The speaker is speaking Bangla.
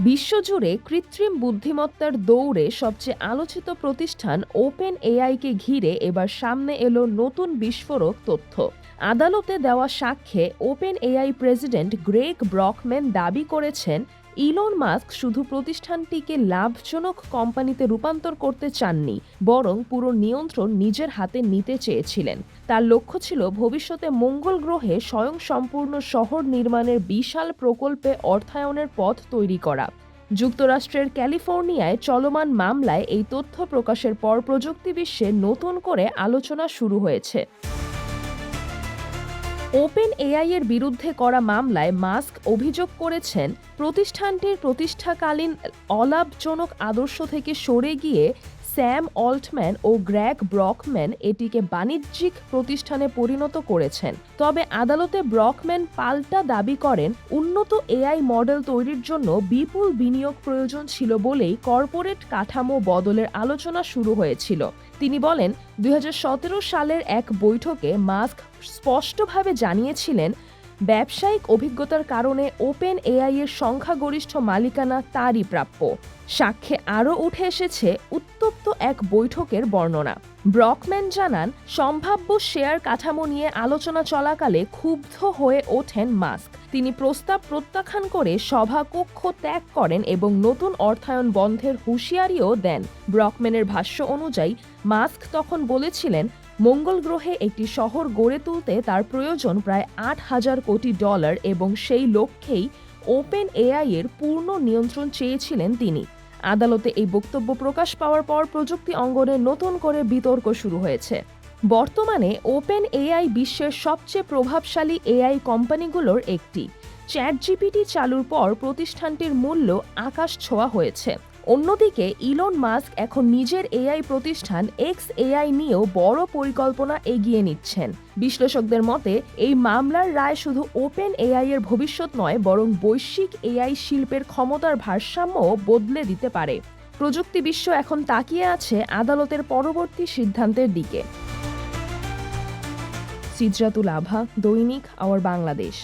বিশ্বজুড়ে কৃত্রিম বুদ্ধিমত্তার দৌড়ে সবচেয়ে আলোচিত প্রতিষ্ঠান ওপেন এআইকে ঘিরে এবার সামনে এলো নতুন বিস্ফোরক তথ্য। আদালতে দেওয়া সাক্ষ্যে ওপেন এআই প্রেসিডেন্ট গ্রেগ ব্রকম্যান দাবি করেছেন ইলন মাস্ক শুধু প্রতিষ্ঠানটিকে লাভজনক কোম্পানিতে রূপান্তর করতে চাননি, বরং পুরো নিয়ন্ত্রণ নিজের হাতে নিতে চেয়েছিলেন। তার লক্ষ্য ছিল ভবিষ্যতে মঙ্গল গ্রহে স্বয়ংসম্পূর্ণ শহর নির্মাণের বিশাল প্রকল্পে অর্থায়নের পথ তৈরি করা। যুক্তরাষ্ট্রের ক্যালিফোর্নিয়ায় চলমান মামলায় এই তথ্য প্রকাশের পর প্রযুক্তি বিশ্বে নতুন করে আলোচনা শুরু হয়েছে। ওপেন এআই এর বিরুদ্ধে করা মামলায় মাস্ক অভিযোগ করেছেন প্রতিষ্ঠানটির প্রতিষ্ঠাকালীন অলাভজনক আদর্শ থেকে সরে গিয়ে স্যাম অল্টম্যান ও গ্রেগ ব্রকম্যান এটিকে বাণিজ্যিক প্রতিষ্ঠানে পরিণত করেছেন। তবে আদালতে ব্রকম্যান পাল্টা দাবি করেন উন্নত এআই মডেল তৈরির জন্য বিপুল বিনিয়োগ প্রয়োজন ছিল বলেই কর্পোরেট কাঠামো বদলের আলোচনা শুরু হয়েছিল। তিনি বলেন ২০১৭ সালের এক বৈঠকে মাস্ক স্পষ্টভাবে জানিয়েছিলেন ব্যবসায়িক অভিজ্ঞতার কারণে ওপেন এআই এর সংখ্যাগরিষ্ঠ মালিকানা তারই প্রাপ্য। সাক্ষ্যে আরও উঠে এসেছে উত্তপ্ত এক বৈঠকের বর্ণনা। ব্রকম্যান জানান সম্ভাব্য শেয়ার কাঠামো নিয়ে আলোচনা চলাকালে ক্ষুব্ধ হয়ে ওঠেন মাস্ক। তিনি প্রস্তাব প্রত্যাখ্যান করে সভাকক্ষ ত্যাগ করেন এবং নতুন অর্থায়ন বন্ধের হুঁশিয়ারিও দেন। ব্রকম্যানের ভাষ্য অনুযায়ী মাস্ক তখন বলেছিলেন মঙ্গল গ্রহে একটি শহর গড়ে তুলতে তার প্রয়োজন প্রায় $৮,০০০ কোটি এবং সেই লক্ষ্যেই ওপেন এআই এর পূর্ণ নিয়ন্ত্রণ চেয়েছিলেন তিনি। আদালতে এই বক্তব্য প্রকাশ পাওয়ার পর প্রযুক্তি অঙ্গনে নতুন করে বিতর্ক শুরু হয়েছে। বর্তমানে ওপেন এআই বিশ্বের সবচেয়ে প্রভাবশালী এআই কোম্পানিগুলোর একটি। চ্যাটজিপিটি চালুর পর প্রতিষ্ঠানটির মূল্য আকাশ ছোঁয়া হয়েছে। অন্যদিকে ইলন মাস্ক এখন নিজের এআই প্রতিষ্ঠান xAI নিয়েও বড় পরিকল্পনা এগিয়ে নিচ্ছেন। বিশ্লেষকদের মতে এই মামলার রায় শুধু ওপেন এআই এর ভবিষ্যৎ নয়, বরং বৈশ্বিক এআই শিল্পের ক্ষমতার ভারসাম্য বদলে দিতে পারে। প্রযুক্তি বিশ্ব এখন তাকিয়ে আছে আদালতের পরবর্তী সিদ্ধান্তের দিকে। সিজরাতুল আভা, দৈনিক আওয়ার বাংলাদেশ।